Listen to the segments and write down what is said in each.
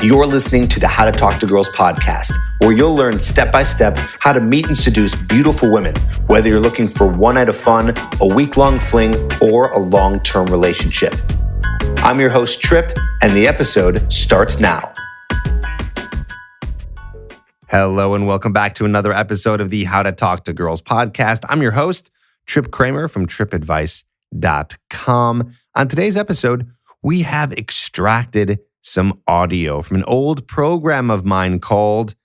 You're listening to the How to Talk to Girls podcast, where you'll learn step-by-step how to meet and seduce beautiful women, whether you're looking for one night of fun, a week-long fling, or a long-term relationship. I'm your host, Trip, and the episode starts now. Hello, and welcome back to another episode of the How to Talk to Girls podcast. I'm your host, Trip Kramer from tripadvice.com. On today's episode, we have extracted some audio from an old program of mine called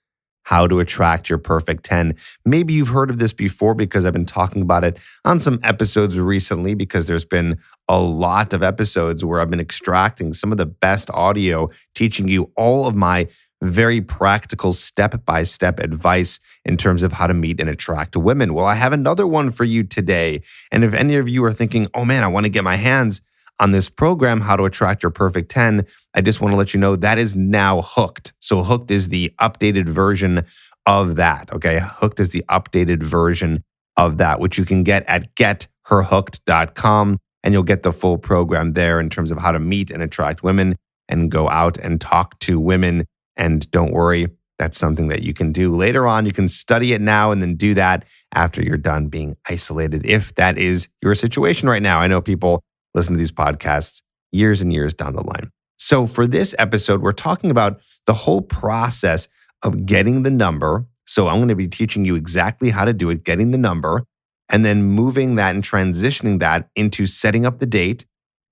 How to Attract Your Perfect 10. Maybe you've heard of this before because I've been talking about it on some episodes recently, because there's been a lot of episodes where I've been extracting some of the best audio, teaching you all of my very practical step-by-step advice in terms of how to meet and attract women. Well, I have another one for you today. And if any of you are thinking, oh man, I want to get my hands on this program, How to Attract Your Perfect 10, I just want to let you know that is now Hooked. So Hooked is the updated version of that, okay? Hooked is the updated version of that, which you can get at getherhooked.com, and you'll get the full program there in terms of how to meet and attract women and go out and talk to women. And don't worry, that's something that you can do later on. You can study it now and then do that after you're done being isolated, if that is your situation right now. I know people listen to these podcasts years and years down the line. So for this episode, we're talking about the whole process of getting the number. So I'm going to be teaching you exactly how to do it, getting the number, and then moving that and transitioning that into setting up the date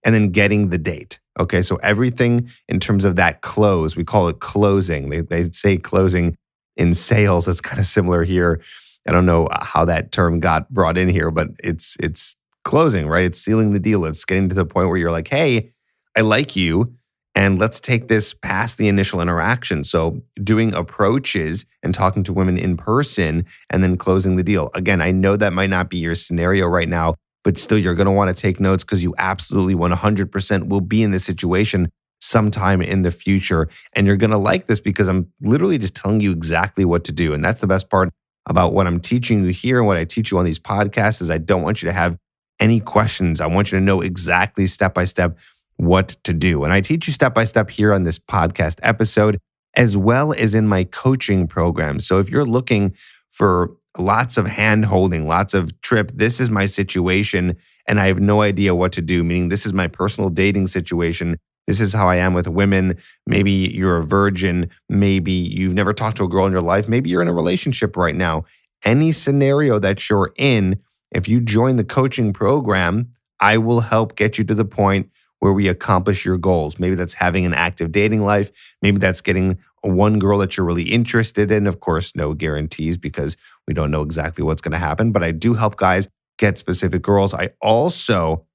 and then getting the date. Okay, so everything in terms of that close, we call it closing. They say closing in sales. It's kind of similar here. I don't know how that term got brought in here, but it's closing, right? It's sealing the deal. It's getting to the point where you're like, hey, I like you, and let's take this past the initial interaction. So doing approaches and talking to women in person and then closing the deal. Again, I know that might not be your scenario right now, but still you're going to want to take notes because you absolutely 100% will be in this situation sometime in the future. And you're going to like this because I'm literally just telling you exactly what to do. And that's the best part about what I'm teaching you here and what I teach you on these podcasts is I don't want you to have any questions. I want you to know exactly step-by-step what to do. And I teach you step-by-step here on this podcast episode, as well as in my coaching program. So if you're looking for lots of hand-holding, lots of Trip, this is my situation and I have no idea what to do, meaning this is my personal dating situation. This is how I am with women. Maybe you're a virgin. Maybe you've never talked to a girl in your life. Maybe you're in a relationship right now. Any scenario that you're in, if you join the coaching program, I will help get you to the point where we accomplish your goals. Maybe that's having an active dating life. Maybe that's getting one girl that you're really interested in. Of course, no guarantees because we don't know exactly what's going to happen, but I do help guys get specific girls. I also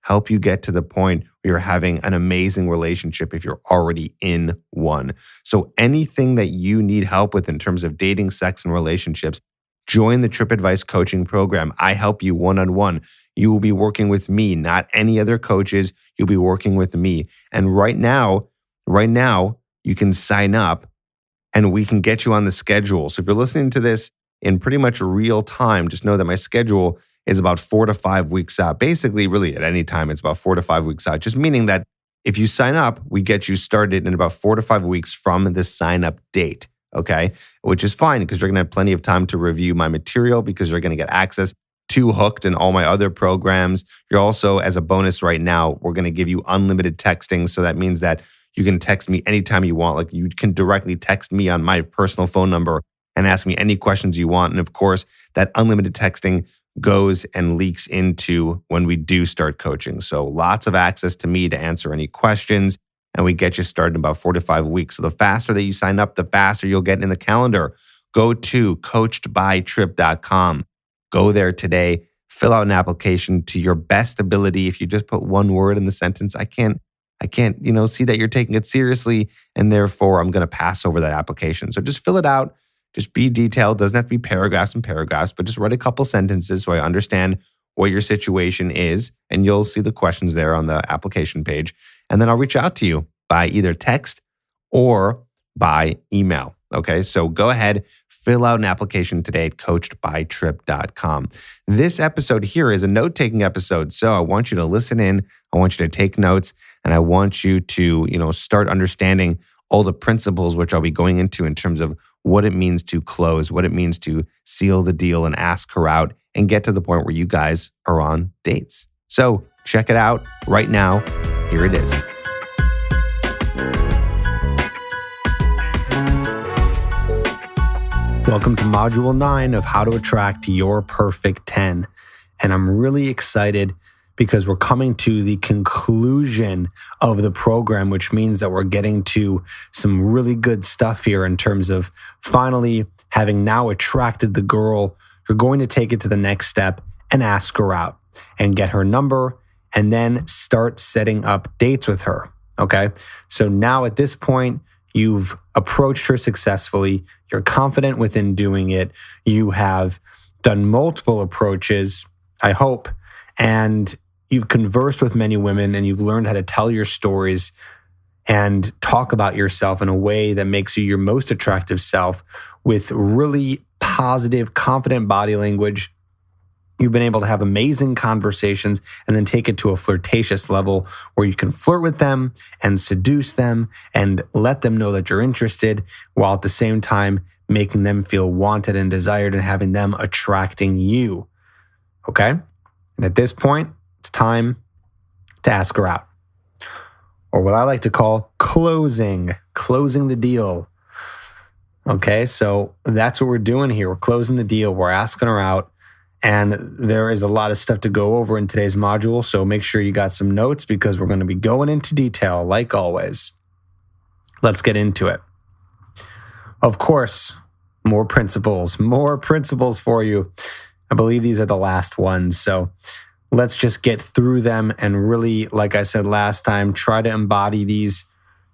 help you get to the point where you're having an amazing relationship if you're already in one. So anything that you need help with in terms of dating, sex, and relationships, join the Trip Advice coaching program. I help you one-on-one. You will be working with me, not any other coaches. You'll be working with me. And right now, you can sign up and we can get you on the schedule. So if you're listening to this in pretty much real time, just know that my schedule is about 4 to 5 weeks out. Basically, really at any time, it's about 4 to 5 weeks out. Just meaning that if you sign up, we get you started in about 4 to 5 weeks from the sign-up date. Okay, which is fine because you're going to have plenty of time to review my material because you're going to get access to Hooked and all my other programs. You're also, as a bonus right now, we're going to give you unlimited texting. So that means that you can text me anytime you want. Like you can directly text me on my personal phone number and ask me any questions you want. And of course, that unlimited texting goes and leaks into when we do start coaching. So lots of access to me to answer any questions. And we get you started in about 4 to 5 weeks. So the faster that you sign up, the faster you'll get in the calendar. Go to coachedbytrip.com. Go there today. Fill out an application to your best ability. If you just put one word in the sentence, I can't, see that you're taking it seriously, and therefore I'm going to pass over that application. So just fill it out. Just be detailed. Doesn't have to be paragraphs and paragraphs, but just write a couple sentences so I understand what your situation is, and you'll see the questions there on the application page. And then I'll reach out to you by either text or by email. Okay, so go ahead, fill out an application today at coachedbytrip.com. This episode here is a note-taking episode, so I want you to listen in. I want you to take notes, And I want you to, start understanding all the principles which I'll be going into in terms of what it means to close, what it means to seal the deal and ask her out and get to the point where you guys are on dates. So check it out right now. Here it is. Welcome to Module 9 of How to Attract Your Perfect 10. And I'm really excited because we're coming to the conclusion of the program, which means that we're getting to some really good stuff here in terms of finally having now attracted the girl. You're going to take it to the next step and ask her out and get her number and then start setting up dates with her. Okay. So now at this point, you've approached her successfully. You're confident within doing it. You have done multiple approaches, I hope, and you've conversed with many women and you've learned how to tell your stories and talk about yourself in a way that makes you your most attractive self with really positive, confident body language. You've been able to have amazing conversations and then take it to a flirtatious level where you can flirt with them and seduce them and let them know that you're interested while at the same time making them feel wanted and desired and having them attracting you. Okay? And at this point, it's time to ask her out. Or what I like to call closing the deal. Okay, so that's what we're doing here. We're closing the deal. We're asking her out. And there is a lot of stuff to go over in today's module. So make sure you got some notes because we're going to be going into detail like always. Let's get into it. Of course, more principles for you. I believe these are the last ones. So let's just get through them and really, like I said last time, try to embody these,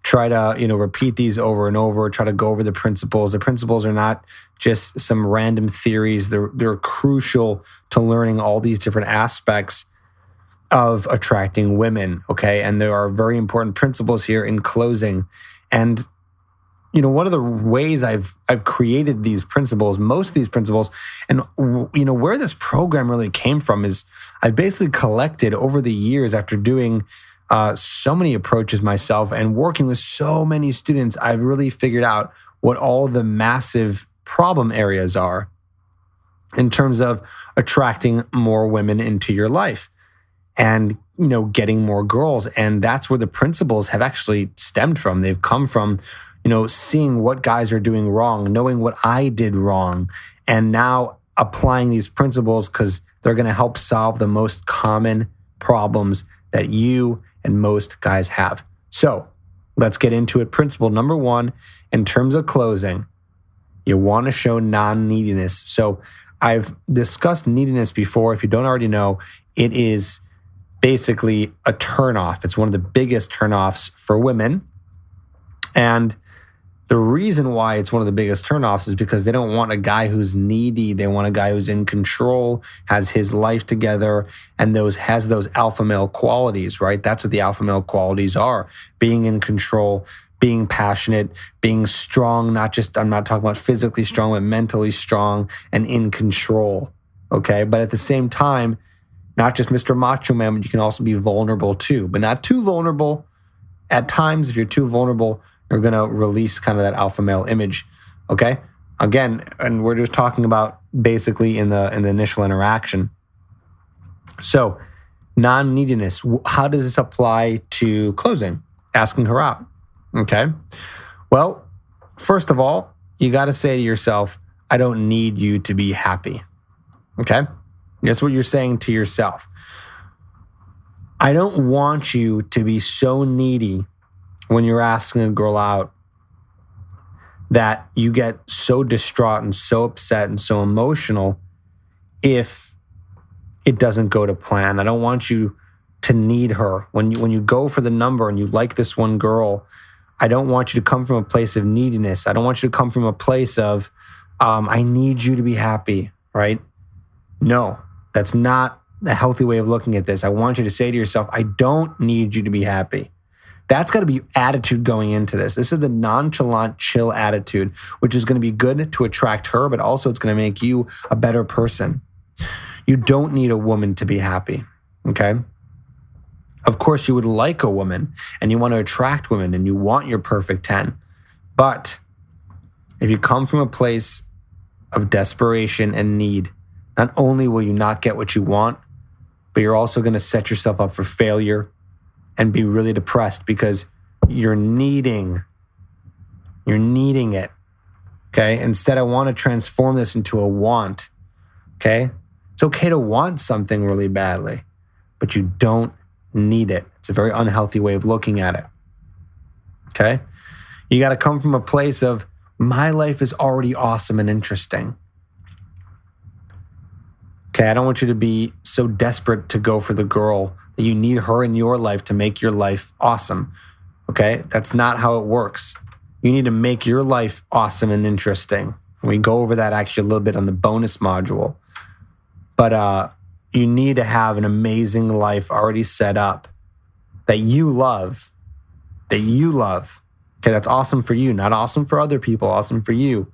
try to, repeat these over and over, try to go over the principles. The principles are not just some random theories. They're crucial to learning all these different aspects of attracting women, okay? And there are very important principles here in closing. And one of the ways I've created these principles, most of these principles, and where this program really came from is I've basically collected over the years after doing so many approaches myself and working with so many students, I've really figured out what all the massive problem areas are in terms of attracting more women into your life and, getting more girls. And that's where the principles have actually stemmed from. They've come from seeing what guys are doing wrong, knowing what I did wrong, and now applying these principles because they're going to help solve the most common problems that you and most guys have. So let's get into it. Principle number 1, in terms of closing, you want to show non-neediness. So I've discussed neediness before. If you don't already know, it is basically a turnoff. It's one of the biggest turnoffs for women. And the reason why it's one of the biggest turnoffs is because they don't want a guy who's needy. They want a guy who's in control, has his life together, and has those alpha male qualities, right? That's what the alpha male qualities are. Being in control, being passionate, being strong, I'm not talking about physically strong, but mentally strong and in control, okay? But at the same time, not just Mr. Macho Man, but you can also be vulnerable too, but not too vulnerable. At times, if you're too vulnerable, you're going to release kind of that alpha male image, okay? Again, and we're just talking about basically in the initial interaction. So, non-neediness, how does this apply to closing, asking her out, okay? Well, first of all, you got to say to yourself, I don't need you to be happy, okay? That's what you're saying to yourself. I don't want you to be so needy when you're asking a girl out that you get so distraught and so upset and so emotional if it doesn't go to plan. I don't want you to need her. When you go for the number and you like this one girl, I don't want you to come from a place of neediness. I don't want you to come from a place of, I need you to be happy, right? No, that's not a healthy way of looking at this. I want you to say to yourself, I don't need you to be happy. That's got to be attitude going into this. This is the nonchalant, chill attitude, which is going to be good to attract her, but also it's going to make you a better person. You don't need a woman to be happy, okay? Of course, you would like a woman and you want to attract women and you want your perfect 10. But if you come from a place of desperation and need, not only will you not get what you want, but you're also going to set yourself up for failure and be really depressed because you're needing it. Okay. Instead, I want to transform this into a want. Okay. It's okay to want something really badly, but you don't need it. It's a very unhealthy way of looking at it. Okay. You got to come from a place of my life is already awesome and interesting. Okay. I don't want you to be so desperate to go for the girl that you need her in your life to make your life awesome. Okay. That's not how it works. You need to make your life awesome and interesting. We go over that actually a little bit on the bonus module. But you need to have an amazing life already set up that you love. Okay, that's awesome for you, not awesome for other people, awesome for you.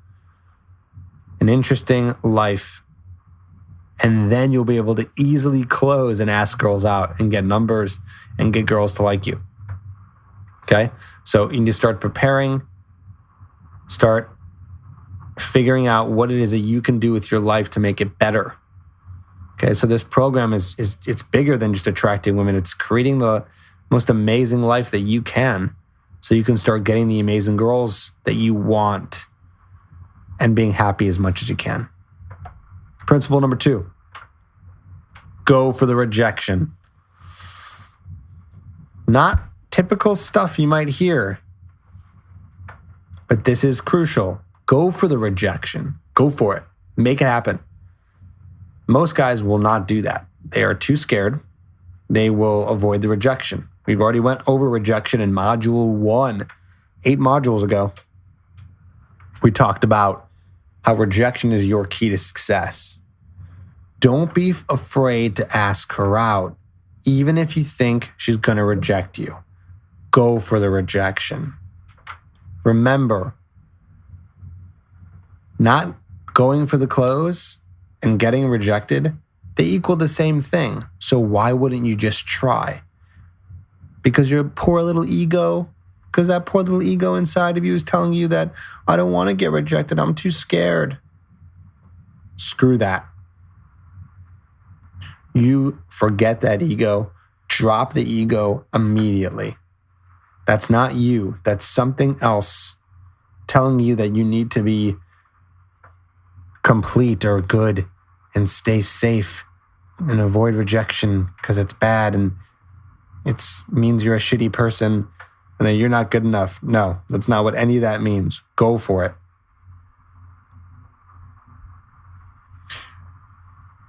An interesting life. And then you'll be able to easily close and ask girls out and get numbers and get girls to like you. Okay, so you need to start preparing, start figuring out what it is that you can do with your life to make it better. Okay, so this program it's bigger than just attracting women. It's creating the most amazing life that you can so you can start getting the amazing girls that you want and being happy as much as you can. Principle number 2, go for the rejection. Not typical stuff you might hear, but this is crucial. Go for the rejection. Go for it. Make it happen. Most guys will not do that. They are too scared. They will avoid the rejection. We've already went over rejection in module 1, 8 modules ago. We talked about how rejection is your key to success. Don't be afraid to ask her out, even if you think she's going to reject you. Go for the rejection. Remember, not going for the close and getting rejected, they equal the same thing. So why wouldn't you just try? Because your poor little ego, because that poor little ego inside of you is telling you that I don't want to get rejected. I'm too scared. Screw that. You forget that ego. Drop the ego immediately. That's not you. That's something else telling you that you need to be complete or good and stay safe and avoid rejection because it's bad and it means you're a shitty person and that you're not good enough. No, that's not what any of that means. Go for it.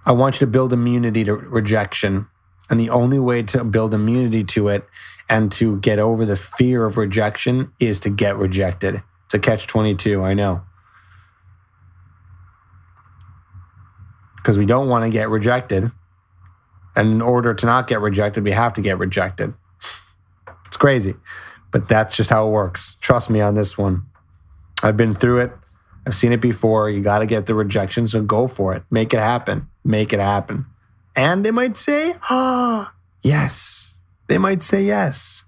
I want you to build immunity to rejection. And the only way to build immunity to it and to get over the fear of rejection is to get rejected. It's a catch-22, I know. Because we don't want to get rejected. And in order to not get rejected, we have to get rejected. It's crazy, but that's just how it works. Trust me on this one. I've been through it. I've seen it before. You got to get the rejection, so go for it. Make it happen. Make it happen. And they might say, yes. They might say yes.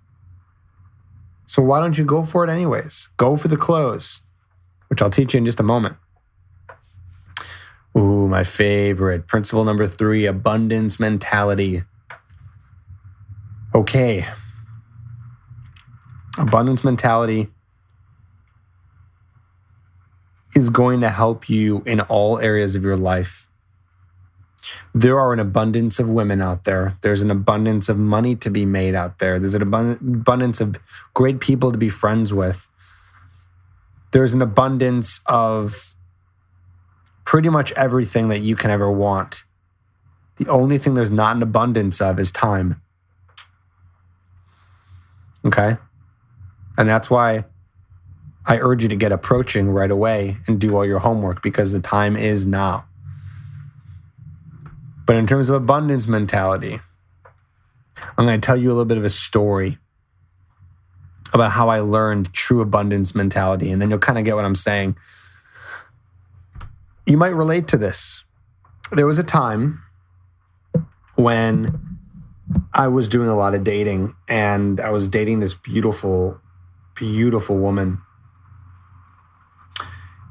So why don't you go for it anyways? Go for the close, which I'll teach you in just a moment. Ooh, my favorite. Principle number 3, abundance mentality. Okay. Abundance mentality is going to help you in all areas of your life. There are an abundance of women out there. There's an abundance of money to be made out there. There's an abundance of great people to be friends with. There's an abundance of pretty much everything that you can ever want. The only thing there's not an abundance of is time. Okay? And that's why I urge you to get approaching right away and do all your homework because the time is now. But in terms of abundance mentality, I'm going to tell you a little bit of a story about how I learned true abundance mentality, and then you'll kind of get what I'm saying. You might relate to this. There was a time when I was doing a lot of dating, and I was dating this beautiful, beautiful woman.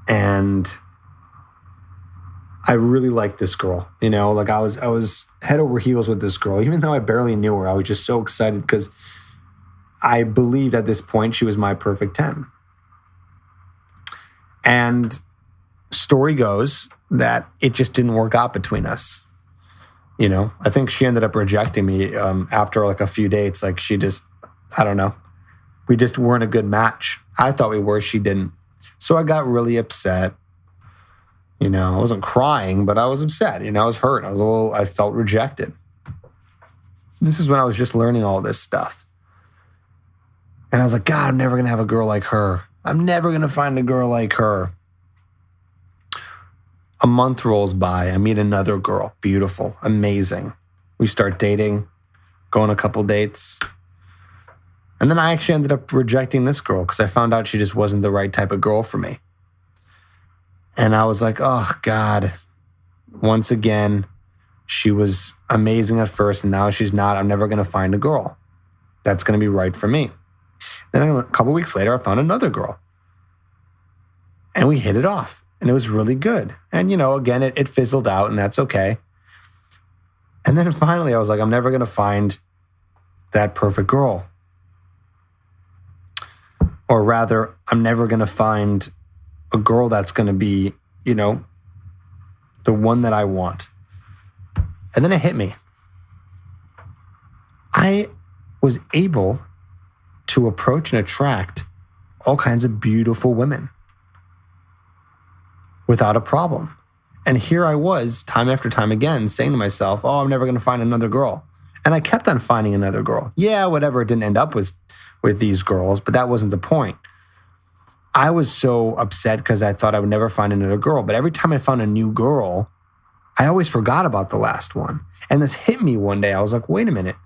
And I really liked this girl, like I was head over heels with this girl, even though I barely knew her. I was just so excited because I believed at this point she was my perfect 10. And story goes that it just didn't work out between us. I think she ended up rejecting me after like a few dates. Like I don't know. We just weren't a good match. I thought we were, she didn't. So I got really upset. I wasn't crying, but I was upset. I was hurt. I felt rejected. This is when I was just learning all this stuff. And I was like, God, I'm never going to have a girl like her. I'm never going to find a girl like her. A month rolls by. I meet another girl. Beautiful. Amazing. We start dating, go on a couple dates. And then I actually ended up rejecting this girl because I found out she just wasn't the right type of girl for me. And I was like, oh, God. Once again, she was amazing at first, and now she's not. I'm never going to find a girl that's going to be right for me. Then a couple weeks later, I found another girl. And we hit it off. And it was really good. And, again, it fizzled out, and that's okay. And then finally, I was like, I'm never going to find that perfect girl. Or rather, I'm never going to find a girl that's going to be, the one that I want. And then it hit me. I was able to approach and attract all kinds of beautiful women without a problem. And here I was, time after time again, saying to myself, oh, I'm never going to find another girl. And I kept on finding another girl. Yeah, whatever, it didn't end up with these girls, but that wasn't the point. I was so upset because I thought I would never find another girl. But every time I found a new girl, I always forgot about the last one. And this hit me one day. I was like, wait a minute.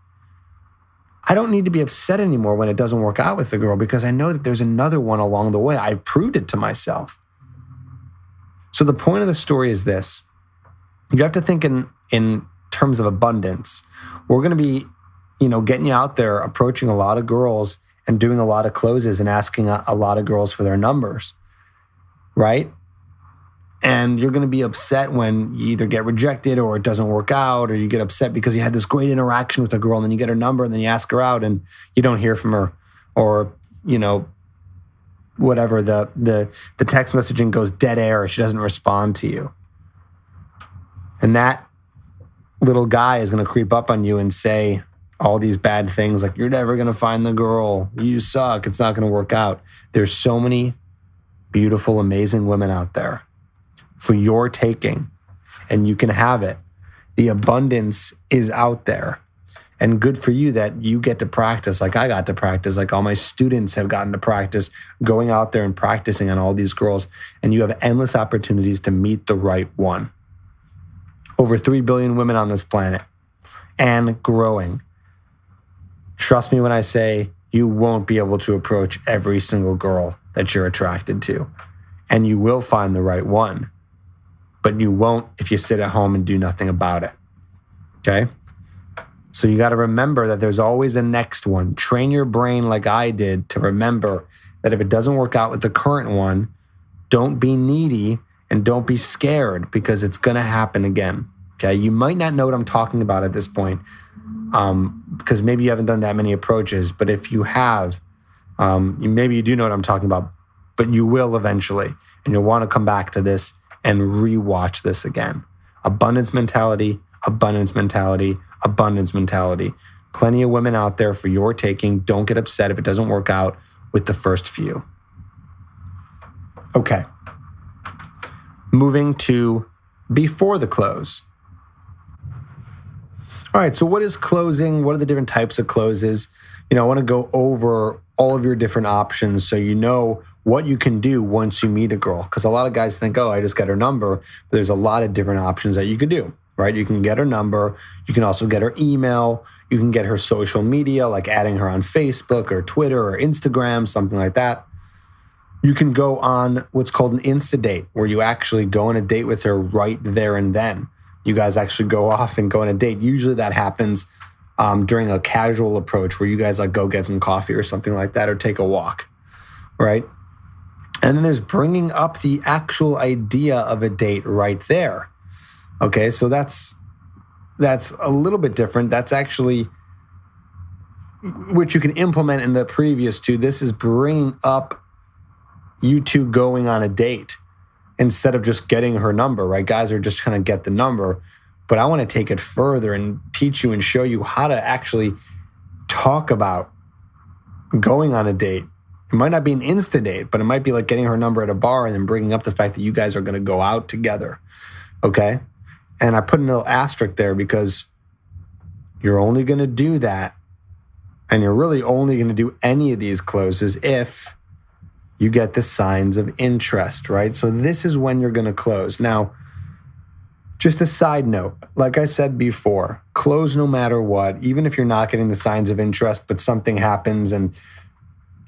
I don't need to be upset anymore when it doesn't work out with the girl because I know that there's another one along the way. I've proved it to myself. So the point of the story is this. You have to think in terms of abundance. We're going to be, getting you out there, approaching a lot of girls and doing a lot of closes and asking a lot of girls for their numbers, right? And you're going to be upset when you either get rejected or it doesn't work out, or you get upset because you had this great interaction with a girl and then you get her number and then you ask her out and you don't hear from her, or, whatever, the text messaging goes dead air, or she doesn't respond to you. And that little guy is going to creep up on you and say all these bad things like, you're never going to find the girl, you suck, it's not going to work out. There's so many beautiful, amazing women out there for your taking, and you can have it. The abundance is out there, and good for you that you get to practice like I got to practice, like all my students have gotten to practice going out there and practicing on all these girls, and you have endless opportunities to meet the right one. Over 3 billion women on this planet and growing. Trust me when I say you won't be able to approach every single girl that you're attracted to. And you will find the right one. But you won't if you sit at home and do nothing about it. Okay? So you got to remember that there's always a next one. Train your brain like I did to remember that if it doesn't work out with the current one, don't be needy and don't be scared, because it's going to happen again. Okay? You might not know what I'm talking about at this point, because maybe you haven't done that many approaches. But if you have, maybe you do know what I'm talking about, but you will eventually. And you'll want to come back to this and rewatch this again. Abundance mentality, abundance mentality, abundance mentality. Plenty of women out there for your taking. Don't get upset if it doesn't work out with the first few. Okay. Moving to before the close. All right, so what is closing? What are the different types of closes? I want to go over all of your different options so you know what you can do once you meet a girl. Because a lot of guys think, oh, I just got her number. But there's a lot of different options that you could do, right? You can get her number. You can also get her email. You can get her social media, like adding her on Facebook or Twitter or Instagram, something like that. You can go on what's called an Insta date, where you actually go on a date with her right there and then. You guys actually go off and go on a date. Usually that happens during a casual approach where you guys like go get some coffee or something like that, or take a walk, right? And then there's bringing up the actual idea of a date right there. Okay, so that's a little bit different. That's actually, which you can implement in the previous two. This is bringing up you two going on a date instead of just getting her number, right? Guys are just trying to get the number. But I want to take it further and teach you and show you how to actually talk about going on a date. It might not be an Insta date, but it might be like getting her number at a bar and then bringing up the fact that you guys are going to go out together, okay? And I put a little asterisk there because you're only going to do that, and you're really only going to do any of these closes if you get the signs of interest, right? So this is when you're going to close. Now, just a side note, like I said before, close no matter what, even if you're not getting the signs of interest, but something happens and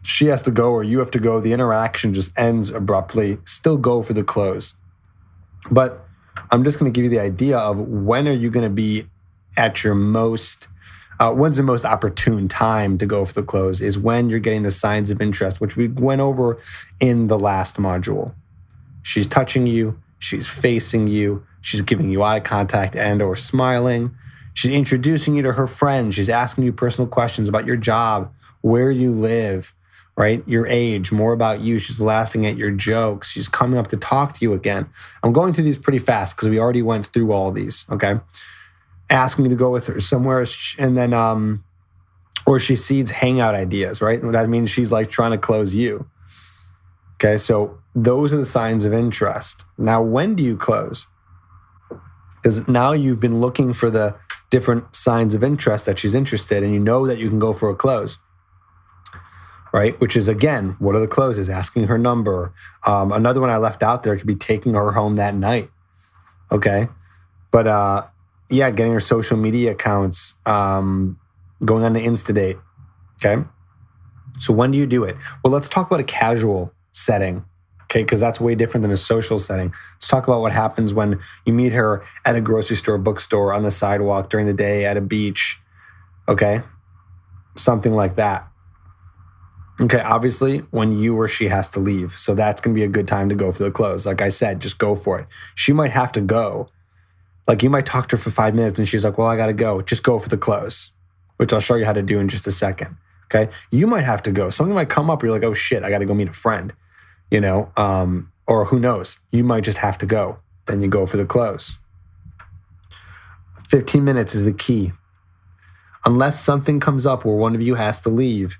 she has to go or you have to go, the interaction just ends abruptly, still go for the close. But I'm just going to give you the idea of when are you going to be at your most, when's the most opportune time to go for the close is when you're getting the signs of interest, which we went over in the last module. She's touching you, she's facing you, she's giving you eye contact and or smiling. She's introducing you to her friends. She's asking you personal questions about your job, where you live, right? Your age, more about you. She's laughing at your jokes. She's coming up to talk to you again. I'm going through these pretty fast because we already went through all these, okay? Asking you to go with her somewhere and then, or she seeds hangout ideas, right? That means she's like trying to close you. Okay, so those are the signs of interest. Now, when do you close? Because now you've been looking for the different signs of interest that she's interested in, and you know that you can go for a close, right? Which is, again, what are the closes? Asking her number. Another one I left out there could be taking her home that night, okay? But yeah, getting her social media accounts, going on the Insta date, okay? So when do you do it? Well, let's talk about a casual setting, okay? Because that's way different than a social setting. Let's talk about what happens when you meet her at a grocery store, bookstore, on the sidewalk, during the day, at a beach, okay? Something like that. Okay, obviously, when you or she has to leave. So that's going to be a good time to go for the close. Like I said, just go for it. She might have to go. Like you might talk to her for 5 minutes and she's like, well, I got to go. Just go for the close, which I'll show you how to do in just a second. Okay, you might have to go. Something might come up where you're like, oh shit, I got to go meet a friend, you know, or who knows? You might just have to go. Then you go for the close. 15 minutes is the key. Unless something comes up where one of you has to leave,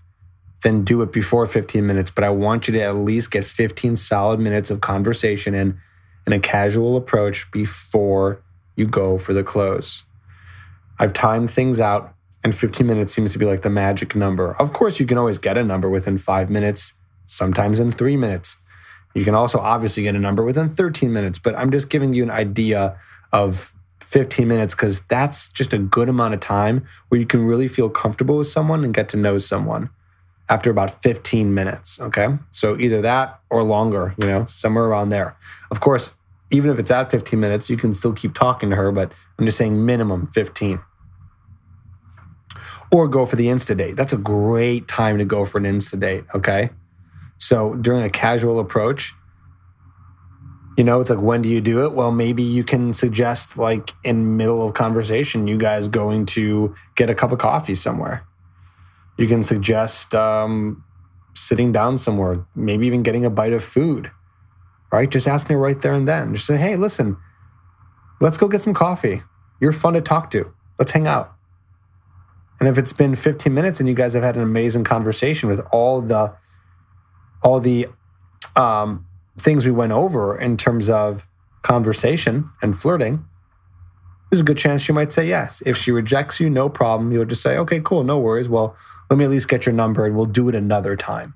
then do it before 15 minutes. But I want you to at least get 15 solid minutes of conversation in a casual approach before you go for the close. I've timed things out, and 15 minutes seems to be like the magic number. Of course, you can always get a number within 5 minutes, sometimes in 3 minutes. You can also obviously get a number within 13 minutes, but I'm just giving you an idea of 15 minutes because that's just a good amount of time where you can really feel comfortable with someone and get to know someone after about 15 minutes, okay? So either that or longer, you know, somewhere around there. Of course, even if it's at 15 minutes, you can still keep talking to her, but I'm just saying minimum 15. Or go for the Insta date. That's a great time to go for an Insta date, okay? So during a casual approach, you know, it's like, when do you do it? Well, maybe you can suggest like in middle of conversation, you guys going to get a cup of coffee somewhere. You can suggest sitting down somewhere, maybe even getting a bite of food, right? Just asking her right there and then. Just say, hey, listen, let's go get some coffee. You're fun to talk to. Let's hang out. And if it's been 15 minutes and you guys have had an amazing conversation with all the things we went over in terms of conversation and flirting, there's a good chance she might say yes. If she rejects you, no problem. You'll just say, okay, cool, no worries. Well, let me at least get your number and we'll do it another time.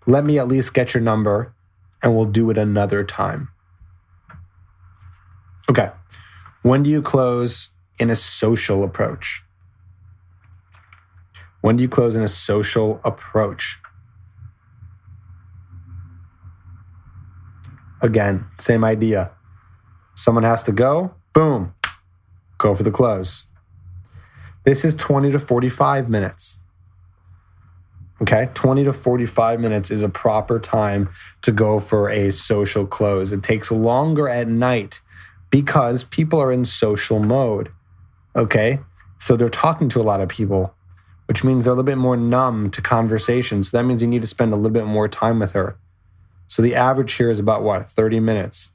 Let me at least get your number and we'll do it another time. Okay. When do you close in a social approach? When do you close in a social approach? Again, same idea. Someone has to go, boom, go for the close. This is 20 to 45 minutes. Okay, 20 to 45 minutes is a proper time to go for a social close. It takes longer at night because people are in social mode. Okay, so they're talking to a lot of people, which means they're a little bit more numb to conversation. So that means you need to spend a little bit more time with her. So the average here is about what, 30 minutes.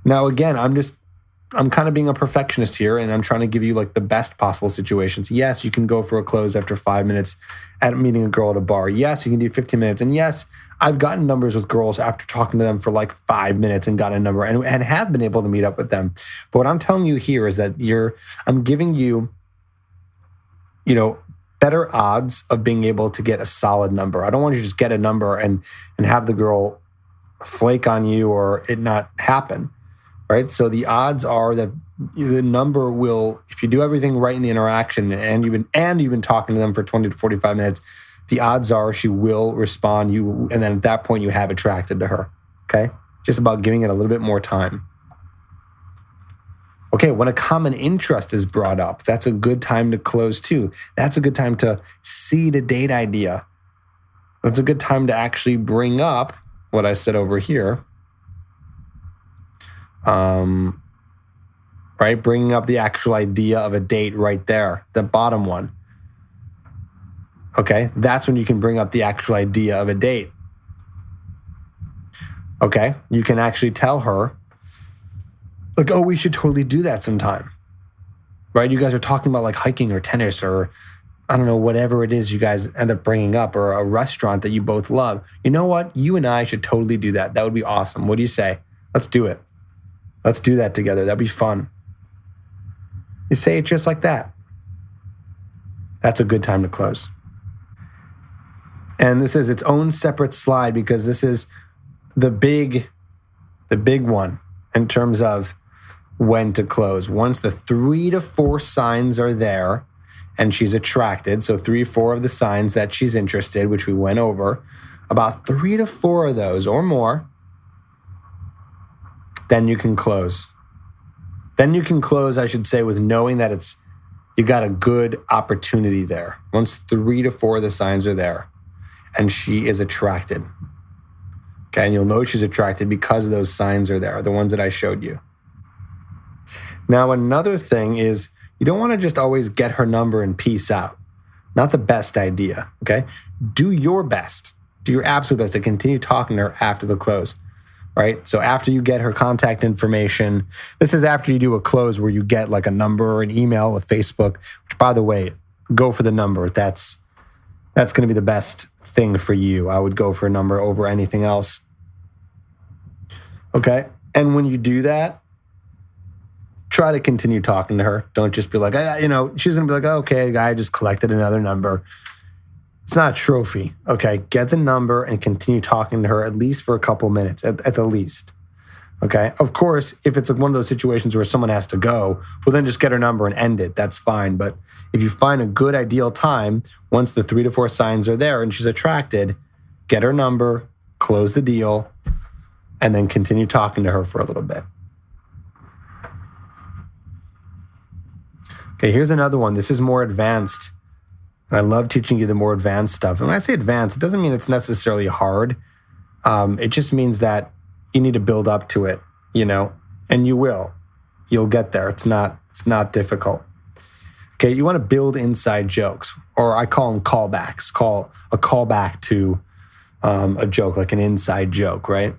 Now, again, I'm kind of being a perfectionist here, and I'm trying to give you like the best possible situations. Yes, you can go for a close after 5 minutes at meeting a girl at a bar. Yes, you can do 15 minutes. And yes, I've gotten numbers with girls after talking to them for like 5 minutes and got a number and have been able to meet up with them. But what I'm telling you here is that I'm giving you, better odds of being able to get a solid number. I don't want you to just get a number and have the girl flake on you or it not happen. Right? So the odds are that the number will, if you do everything right in the interaction and you've been talking to them for 20 to 45 minutes, the odds are she will respond. And then at that point you have attracted to her. Okay? Just about giving it a little bit more time. Okay, when a common interest is brought up, that's a good time to close too. That's a good time to seed a date idea. That's a good time to actually bring up what I said over here. Right? Bringing up the actual idea of a date right there, the bottom one. Okay? That's when you can bring up the actual idea of a date. Okay? You can actually tell her, like, oh, we should totally do that sometime. Right? You guys are talking about like hiking or tennis or I don't know, whatever it is you guys end up bringing up or a restaurant that you both love. You know what? You and I should totally do that. That would be awesome. What do you say? Let's do it. Let's do that together. That'd be fun. You say it just like that. That's a good time to close. And this is its own separate slide because this is the big one in terms of when to close. Once the 3 to 4 signs are there and she's attracted, so 3 or 4 of the signs that she's interested, which we went over, about 3 to 4 of those or more, then you can close. Then you can close, I should say, with knowing that you got a good opportunity there. Once 3 to 4 of the signs are there and she is attracted. Okay, and you'll know she's attracted because those signs are there, the ones that I showed you. Now, another thing is you don't want to just always get her number and peace out. Not the best idea, okay? Do your best. Do your absolute best to continue talking to her after the close. Right? So after you get her contact information, this is after you do a close where you get like a number or an email, a Facebook, which by the way, go for the number. That's going to be the best thing for you. I would go for a number over anything else. Okay? And when you do that, try to continue talking to her. Don't just be like, she's going to be like, okay, guy just collected another number. It's not a trophy, okay? Get the number and continue talking to her at least for a couple minutes, at the least, okay? Of course, if it's like one of those situations where someone has to go, well, then just get her number and end it. That's fine. But if you find a good ideal time, once the 3 to 4 signs are there and she's attracted, get her number, close the deal, and then continue talking to her for a little bit. Okay, here's another one. This is more advanced. And I love teaching you the more advanced stuff. And when I say advanced, it doesn't mean it's necessarily hard. It just means that you need to build up to it, and you will. You'll get there. It's not difficult. Okay, you want to build inside jokes, or I call them callbacks. Call a callback to a joke, like an inside joke, right?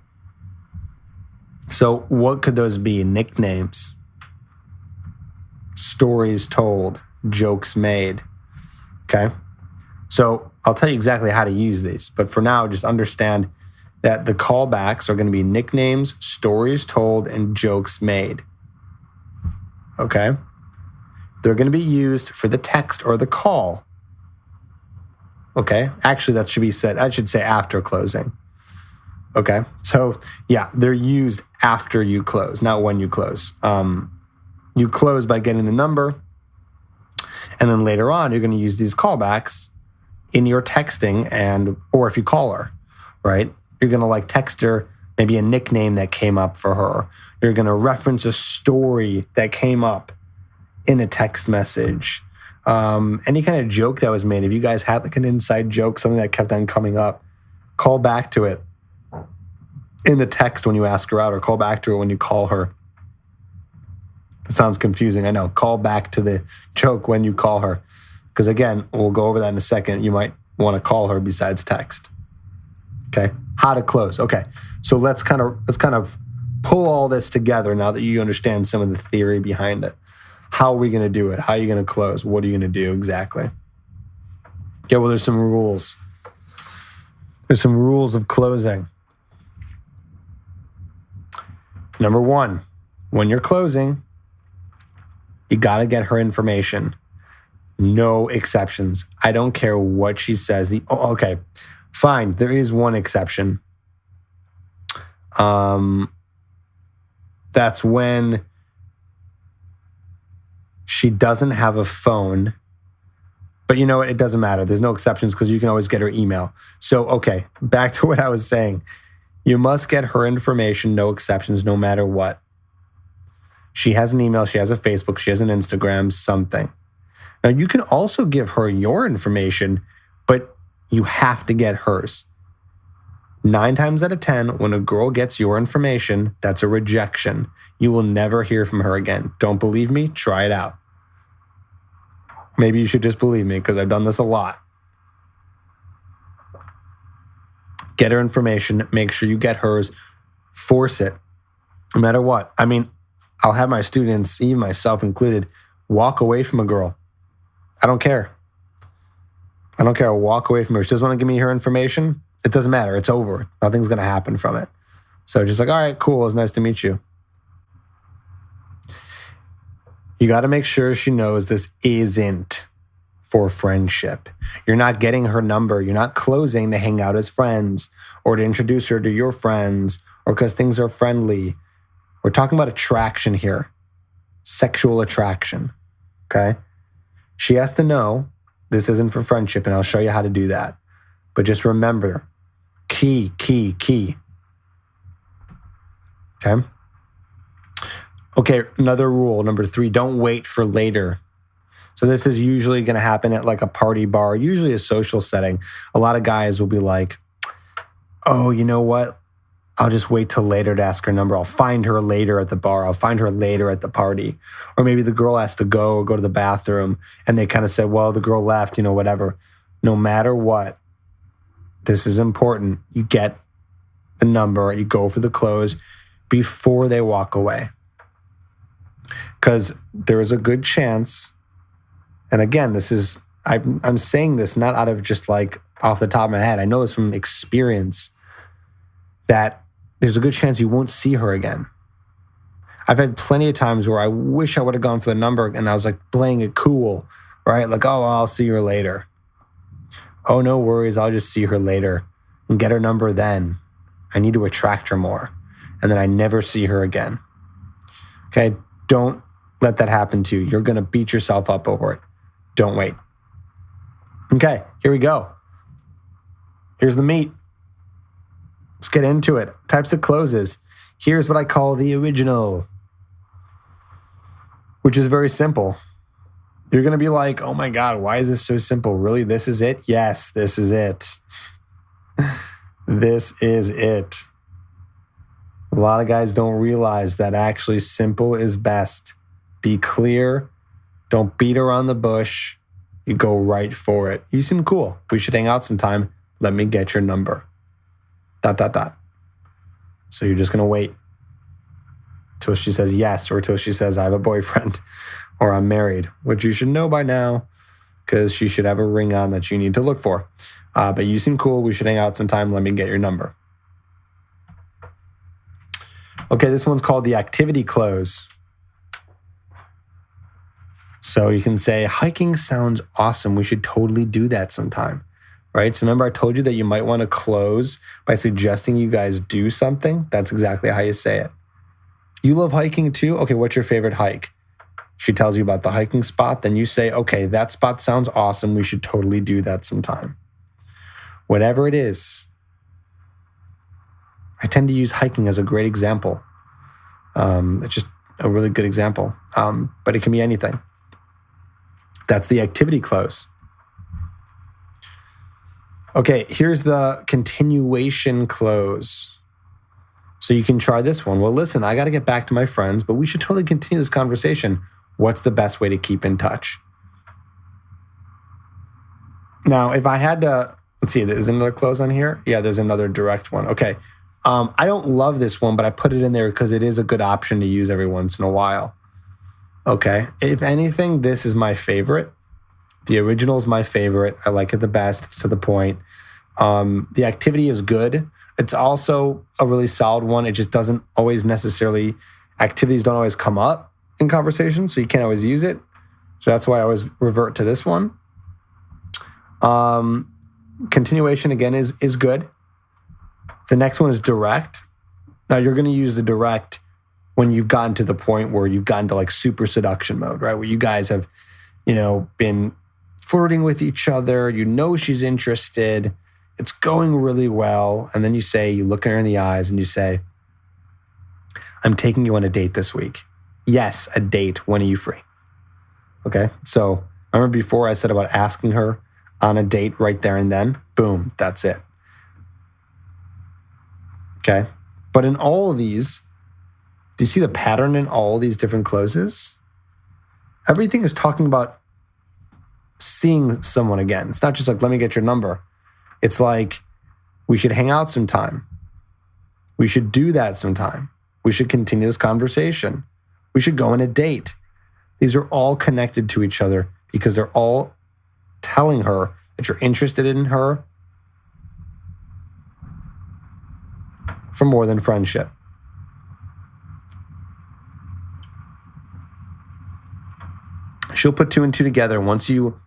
So what could those be? Nicknames, stories told, jokes made. Okay, so I'll tell you exactly how to use these. But for now, just understand that the callbacks are going to be nicknames, stories told, and jokes made. Okay, they're going to be used for the text or the call. Okay, actually, that should be said. I should say after closing. Okay, so yeah, they're used after you close, not when you close. You close by getting the number. And then later on, you're going to use these callbacks in your texting or if you call her, right? You're going to like text her maybe a nickname that came up for her. You're going to reference a story that came up in a text message, any kind of joke that was made. If you guys had like an inside joke, something that kept on coming up, call back to it in the text when you ask her out, or call back to her when you call her. It sounds confusing, I know. Call back to the joke when you call her. Because again, we'll go over that in a second. You might want to call her besides text. Okay, how to close. Okay, so let's kind of pull all this together now that you understand some of the theory behind it. How are we going to do it? How are you going to close? What are you going to do exactly? Okay, well, there's some rules. There's some rules of closing. Number one, when you're closing, you got to get her information. No exceptions. I don't care what she says. Okay, fine. There is one exception. That's when she doesn't have a phone. But you know what? It doesn't matter. There's no exceptions because you can always get her email. So, okay, back to what I was saying. You must get her information, no exceptions, no matter what. She has an email, she has a Facebook, she has an Instagram, something. Now, you can also give her your information, but you have to get hers. 9 times out of 10, when a girl gets your information, that's a rejection. You will never hear from her again. Don't believe me? Try it out. Maybe you should just believe me because I've done this a lot. Get her information. Make sure you get hers. Force it, no matter what. I mean, I'll have my students, even myself included, walk away from a girl. I don't care. I don't care. I'll walk away from her. She doesn't want to give me her information. It doesn't matter. It's over. Nothing's going to happen from it. So just like, all right, cool. It was nice to meet you. You got to make sure she knows this isn't for friendship. You're not getting her number. You're not closing to hang out as friends or to introduce her to your friends or because things are friendly. We're talking about attraction here. Sexual attraction. Okay? She has to know this isn't for friendship, and I'll show you how to do that. But just remember, key. Okay? Okay, another rule, number 3, don't wait for later. So this is usually going to happen at like a party bar, usually a social setting. A lot of guys will be like, oh, you know what? I'll just wait till later to ask her number. I'll find her later at the bar. I'll find her later at the party. Or maybe the girl has to go to the bathroom and they kind of said, well, the girl left, whatever. No matter what, this is important. You get the number, you go for the close before they walk away. Because there is a good chance, and again, I'm saying this not out of just like off the top of my head. I know this from experience that there's a good chance you won't see her again. I've had plenty of times where I wish I would have gone for the number and I was like playing it cool, right? Like, oh, I'll see her later. Oh, no worries. I'll just see her later and get her number then. I need to attract her more. And then I never see her again. Okay? Don't let that happen to you. You're going to beat yourself up over it. Don't wait. Okay, here we go. Here's the meat. Let's get into it. Types of closes. Here's what I call the original, which is very simple. You're going to be like, oh my God, why is this so simple? Really, this is it? Yes, this is it. This is it. A lot of guys don't realize that actually simple is best. Be clear. Don't beat around the bush. You go right for it. You seem cool. We should hang out sometime. Let me get your number. ... So you're just going to wait till she says yes or till she says I have a boyfriend or I'm married, which you should know by now because she should have a ring on that you need to look for. But you seem cool. We should hang out sometime. Let me get your number. Okay, this one's called the activity close. So you can say, hiking sounds awesome. We should totally do that sometime, right? So remember I told you that you might want to close by suggesting you guys do something? That's exactly how you say it. You love hiking too? Okay, what's your favorite hike? She tells you about the hiking spot. Then you say, okay, that spot sounds awesome. We should totally do that sometime. Whatever it is. I tend to use hiking as a great example. It's just a really good example. But it can be anything. That's the activity close. Okay, here's the continuation close. So you can try this one. Well, listen, I got to get back to my friends, but we should totally continue this conversation. What's the best way to keep in touch? Now, if I had to, let's see, there's another close on here. Yeah, there's another direct one. Okay. I don't love this one, but I put it in there because it is a good option to use every once in a while. Okay. If anything, this is my favorite. The original is my favorite. I like it the best. It's to the point. The activity is good. It's also a really solid one. It just doesn't always necessarily, activities don't always come up in conversation, so you can't always use it. So that's why I always revert to this one. Continuation, again, is good. The next one is direct. Now, you're going to use the direct when you've gotten to the point where you've gotten to like super seduction mode, right? Where you guys have, been flirting with each other. You know she's interested. It's going really well. And then you look at her in the eyes and you say, I'm taking you on a date this week. Yes, a date. When are you free? Okay. So remember before I said about asking her on a date right there and then? Boom, that's it. Okay. But in all of these, do you see the pattern in all these different closes? Everything is talking about seeing someone again. It's not just like, let me get your number. It's like, we should hang out sometime. We should do that sometime. We should continue this conversation. We should go on a date. These are all connected to each other because they're all telling her that you're interested in her for more than friendship. She'll put two and two together once you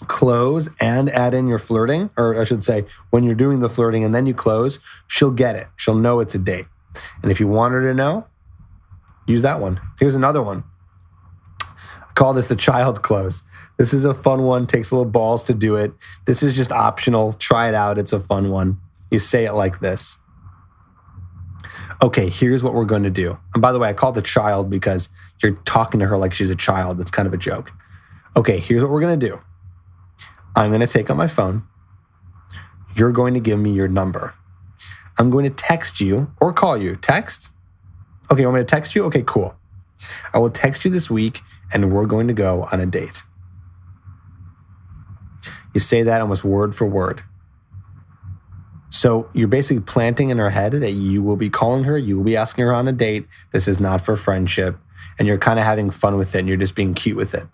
close and add in your flirting, or I should say, when you're doing the flirting and then you close, she'll get it. She'll know it's a date. And if you want her to know, use that one. Here's another one. I call this the child close. This is a fun one. Takes a little balls to do it. This is just optional. Try it out. It's a fun one. You say it like this. Okay, here's what we're going to do. And by the way, I call it the child because you're talking to her like she's a child. It's kind of a joke. Okay, here's what we're going to do. I'm going to take out my phone. You're going to give me your number. I'm going to text you or call you. Text? Okay, you want me to text you? Okay, cool. I will text you this week and we're going to go on a date. You say that almost word for word. So you're basically planting in her head that you will be calling her, you will be asking her on a date. This is not for friendship. And you're kind of having fun with it and you're just being cute with it.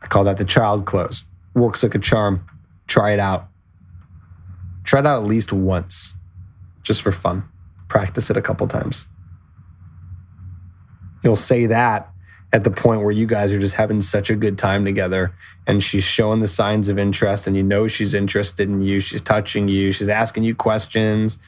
I call that the child close. Works like a charm. Try it out. Try it out at least once, just for fun. Practice it a couple times. You'll say that at the point where you guys are just having such a good time together and she's showing the signs of interest and you know she's interested in you. She's touching you. She's asking you questions.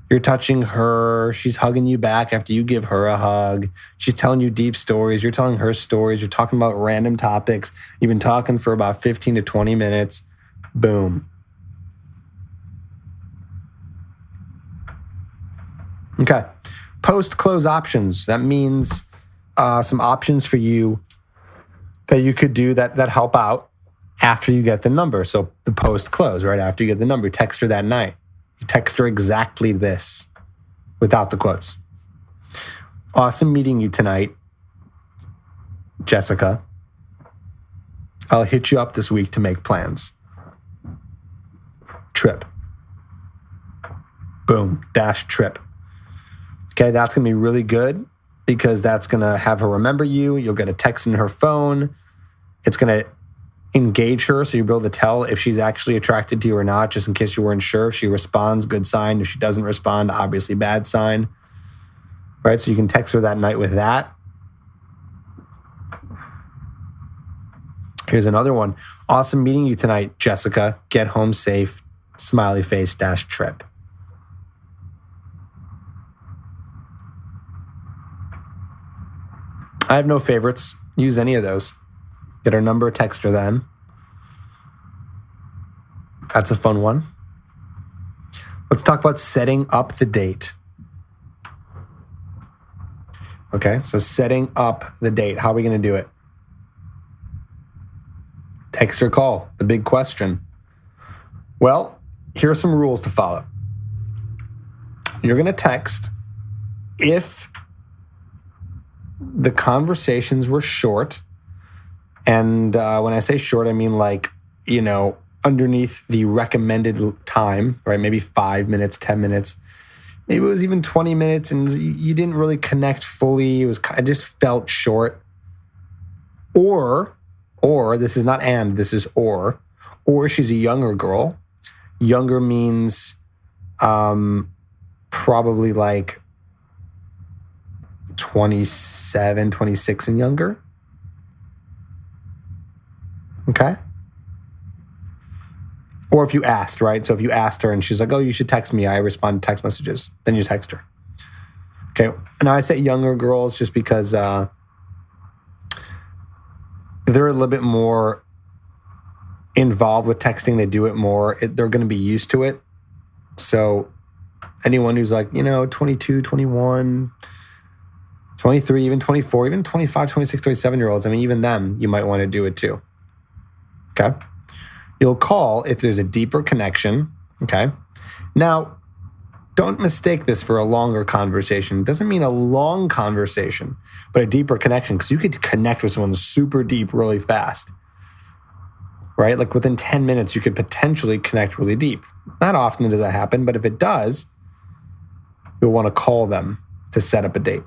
You're touching her. She's hugging you back after you give her a hug. She's telling you deep stories. You're telling her stories. You're talking about random topics. You've been talking for about 15 to 20 minutes. Boom. Okay. Post-close options. That means some options for you that you could do that help out after you get the number. So the post-close, right after you get the number, text her that night. You text her exactly this without the quotes. Awesome meeting you tonight, Jessica. I'll hit you up this week to make plans. Trip. Boom. Dash trip. Okay, that's going to be really good because that's going to have her remember you. You'll get a text in her phone. It's going to engage her so you'll be able to tell if she's actually attracted to you or not, just in case you weren't sure. If she responds, good sign. If she doesn't respond, obviously bad sign. Right? So you can text her that night with that. Here's another one. Awesome meeting you tonight, Jessica. Get home safe. Smiley face dash trip. I have no favorites. Use any of those. Get her number, text her then. That's a fun one. Let's talk about setting up the date. Okay, so setting up the date. How are we going to do it? Text or call, the big question. Well, here are some rules to follow. You're going to text if the conversations were short. And when I say short, I mean like, underneath the recommended time, right? Maybe 5 minutes, 10 minutes. Maybe it was even 20 minutes and you didn't really connect fully. I just felt short. Or this is not and, this is or she's a younger girl. Younger means probably like 27, 26 and younger. Okay. Or if you asked, right? So if you asked her and she's like, oh, you should text me. I respond to text messages. Then you text her. Okay. Now I say younger girls just because they're a little bit more involved with texting. They do it more. They're going to be used to it. So anyone who's like, 22, 21, 23, even 24, even 25, 26, 27-year-olds, I mean, even them, you might want to do it too. Okay. You'll call if there's a deeper connection. Okay. Now, don't mistake this for a longer conversation. It doesn't mean a long conversation, but a deeper connection, because you could connect with someone super deep really fast, right? Like within 10 minutes, you could potentially connect really deep. Not often does that happen, but if it does, you'll want to call them to set up a date.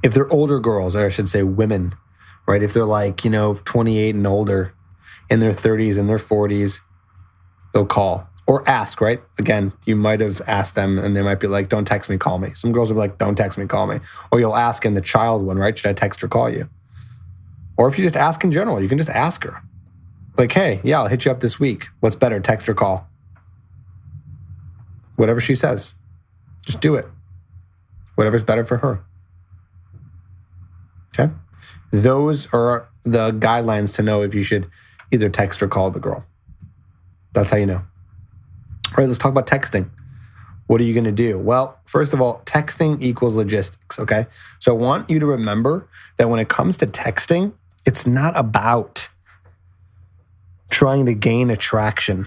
If they're older girls, or I should say women, right? If they're like, 28 and older, in their 30s and their 40s, they'll call or ask, right? Again, you might have asked them and they might be like, don't text me, call me. Some girls will be like, don't text me, call me. Or you'll ask in the child one, right? Should I text or call you? Or if you just ask in general, you can just ask her. Like, hey, yeah, I'll hit you up this week. What's better, text or call? Whatever she says, just do it. Whatever's better for her. Okay? Those are the guidelines to know if you should either text or call the girl. That's how you know. All right, let's talk about texting. What are you going to do? Well, first of all, texting equals logistics, okay? So I want you to remember that when it comes to texting, it's not about trying to gain attraction.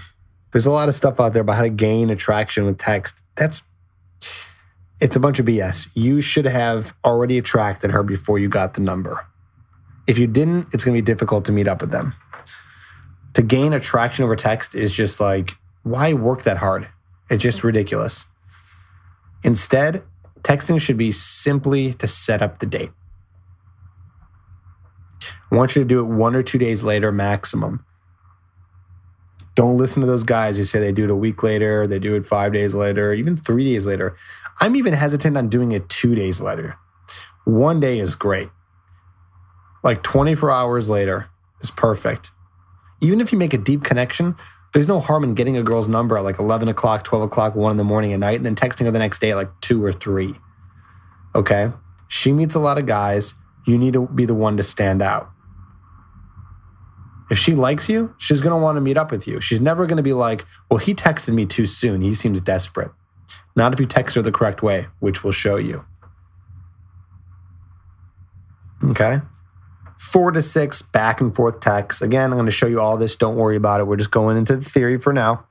There's a lot of stuff out there about how to gain attraction with text. It's a bunch of BS. You should have already attracted her before you got the number. If you didn't, it's going to be difficult to meet up with them. To gain attraction over text is just like, why work that hard? It's just ridiculous. Instead, texting should be simply to set up the date. I want you to do it 1 or 2 days later maximum. Don't listen to those guys who say they do it a week later, they do it 5 days later, even 3 days later. I'm even hesitant on doing it 2 days later. 1 day is great. Like 24 hours later is perfect. Even if you make a deep connection, there's no harm in getting a girl's number at like 11 o'clock, 12 o'clock, 1 in the morning at night, and then texting her the next day at like 2 or 3. Okay? She meets a lot of guys. You need to be the one to stand out. If she likes you, she's going to want to meet up with you. She's never going to be like, well, he texted me too soon. He seems desperate. Not if you text her the correct way, which we'll show you. Okay? 4 to 6 back and forth texts. Again, I'm going to show you all this. Don't worry about it. We're just going into the theory for now.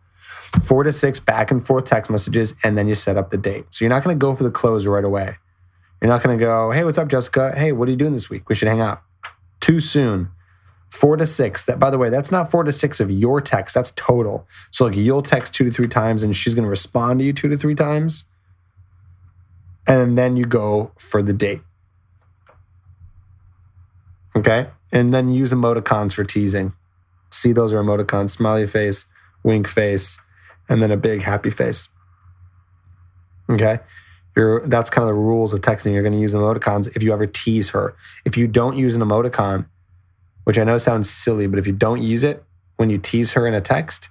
4 to 6 back and forth text messages, and then you set up the date. So you're not going to go for the close right away. You're not going to go, hey, what's up, Jessica? Hey, what are you doing this week? We should hang out. Too soon. 4 to 6. That, by the way, that's not 4 to 6 of your text. That's total. So like you'll text 2 to 3 times, and she's going to respond to you 2 to 3 times. And then you go for the date. Okay? And then use emoticons for teasing. See, those are emoticons. Smiley face, wink face, and then a big happy face. Okay? That's kind of the rules of texting. You're going to use emoticons if you ever tease her. If you don't use an emoticon, which I know sounds silly, but if you don't use it when you tease her in a text,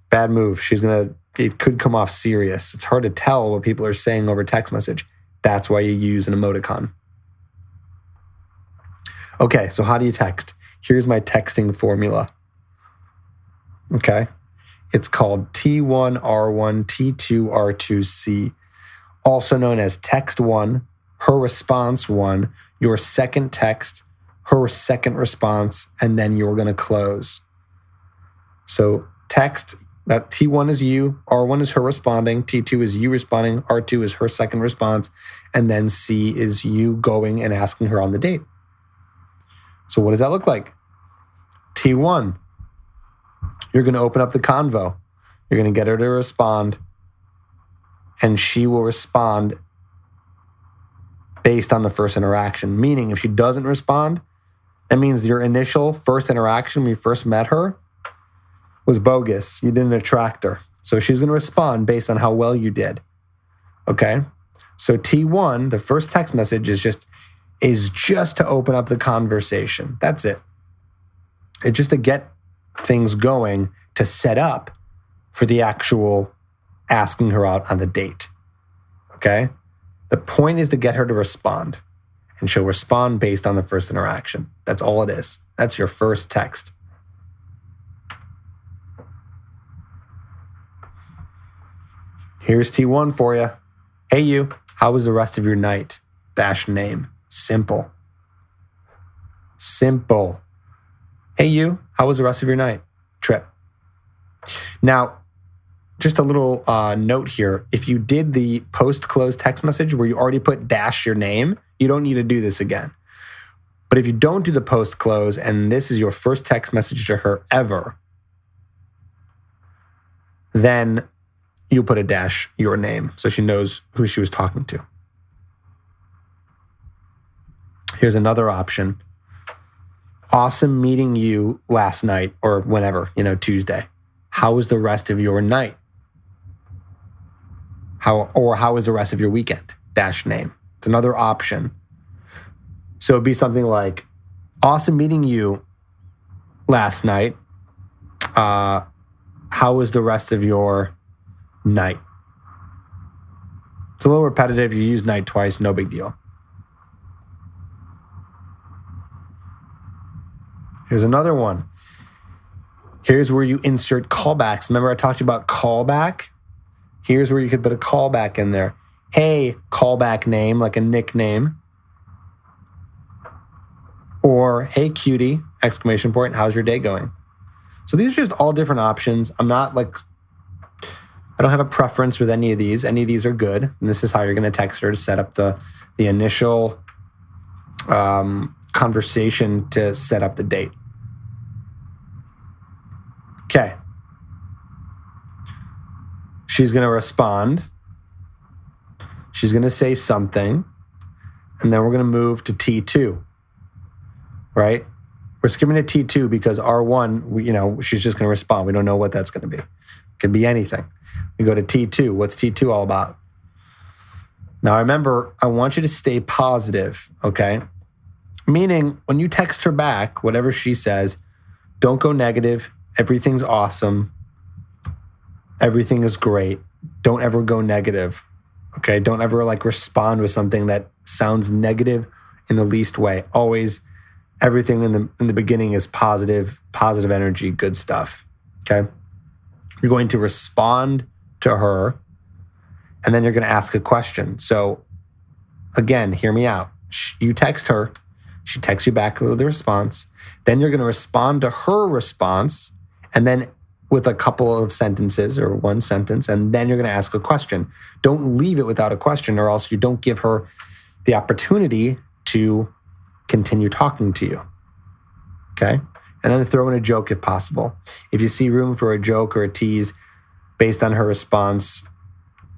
bad move. It could come off serious. It's hard to tell what people are saying over text message. That's why you use an emoticon. Okay, so how do you text? Here's my texting formula. Okay? It's called T1R1, T2R2C, also known as text 1, her response 1, your second text, her second response, and then you're going to close. So text, that T1 is you, R1 is her responding, T2 is you responding, R2 is her second response, and then C is you going and asking her on the date. So what does that look like? T1, you're going to open up the convo. You're going to get her to respond, and she will respond based on the first interaction. Meaning, if she doesn't respond, that means your initial first interaction when you first met her was bogus. You didn't attract her. So she's going to respond based on how well you did. Okay? So T1, the first text message is just to open up the conversation. That's it. It's just to get things going, to set up for the actual asking her out on the date. Okay? The point is to get her to respond, and she'll respond based on the first interaction. That's all it is. That's your first text. Here's T1 for you. Hey, you, how was the rest of your night? Dash name. Simple. Simple. Hey, you, how was the rest of your night? Trip. Now, just a little note here. If you did the post-close text message where you already put dash your name, you don't need to do this again. But if you don't do the post-close and this is your first text message to her ever, then you put a dash your name so she knows who she was talking to. Here's another option. Awesome meeting you last night, or whenever, Tuesday. How was the rest of your night? How was the rest of your weekend? Dash name. It's another option. So it'd be something like, awesome meeting you last night. How was the rest of your night? It's a little repetitive. You use night twice, no big deal. Here's another one. Here's where you insert callbacks. Remember I talked to you about callback? Here's where you could put a callback in there. Hey, callback name, like a nickname. Or, hey, cutie, exclamation point, how's your day going? So these are just all different options. I don't have a preference with any of these. Any of these are good. And this is how you're going to text her to set up the initial conversation to set up the date. Okay. She's going to respond. She's going to say something. And then we're going to move to T2, right? We're skipping to T2 because R1, she's just going to respond. We don't know what that's going to be. It could be anything. We go to T2. What's T2 all about? Now, remember, I want you to stay positive, okay? Meaning, when you text her back, whatever she says, don't go negative. Everything's awesome. Everything is great. Don't ever go negative, okay? Don't ever respond with something that sounds negative in the least way. Always, everything in the beginning is positive energy, good stuff, okay? You're going to respond to her, and then you're going to ask a question. So, again, hear me out. You text her. She texts you back with a response. Then you're going to respond to her response, and then with a couple of sentences or one sentence, and then you're going to ask a question. Don't leave it without a question, or else you don't give her the opportunity to continue talking to you, okay? And then throw in a joke if possible. If you see room for a joke or a tease based on her response,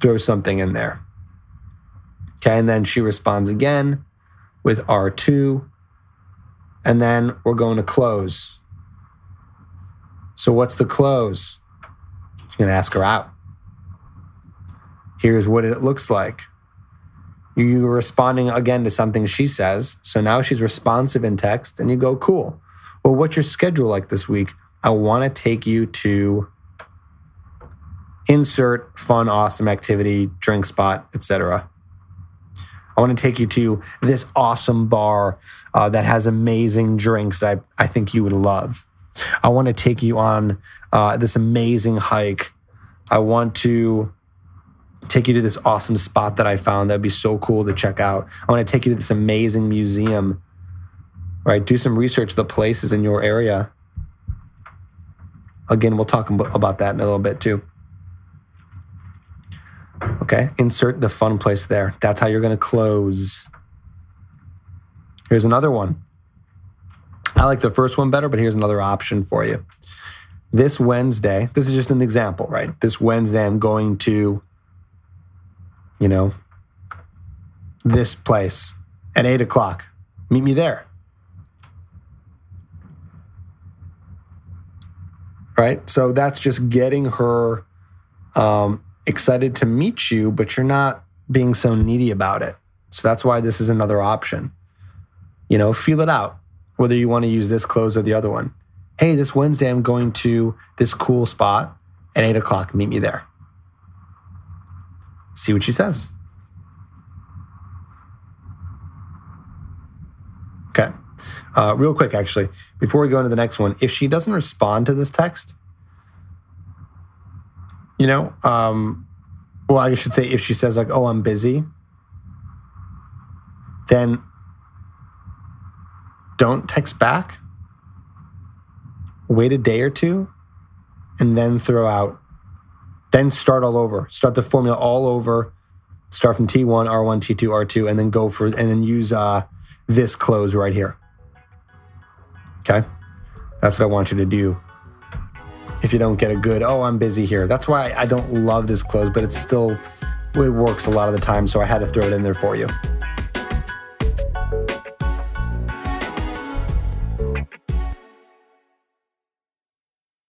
throw something in there, okay? And then she responds again with R2, and then we're going to close. So what's the close? You're going to ask her out. Here's what it looks like. You're responding again to something she says. So now she's responsive in text, and you go, cool. Well, what's your schedule like this week? I want to take you to insert fun, awesome activity, drink spot, etc. I want to take you to this awesome bar that has amazing drinks that I think you would love. I want to take you on this amazing hike. I want to take you to this awesome spot that I found that'd be so cool to check out. I want to take you to this amazing museum, right? Do some research of the places in your area. Again, we'll talk about that in a little bit too. Okay, insert the fun place there. That's how you're going to close. Here's another one. I like the first one better, but here's another option for you. This Wednesday, this is just an example, right? This Wednesday, I'm going to, this place at 8 o'clock. Meet me there. Right? So that's just getting her excited to meet you, but you're not being so needy about it. So that's why this is another option. Feel it out, whether you want to use this close or the other one. Hey, this Wednesday, I'm going to this cool spot at 8 o'clock. Meet me there. See what she says. Okay. Real quick, actually, before we go into the next one, if she doesn't respond to this text, I should say if she says like, oh, I'm busy, then don't text back. Wait a day or two and then then start all over. Start the formula all over. Start from T1, R1, T2, R2, and then use this close right here. Okay? That's what I want you to do. If you don't get a good, oh, I'm busy here. That's why I don't love this close, but it works a lot of the time, so I had to throw it in there for you.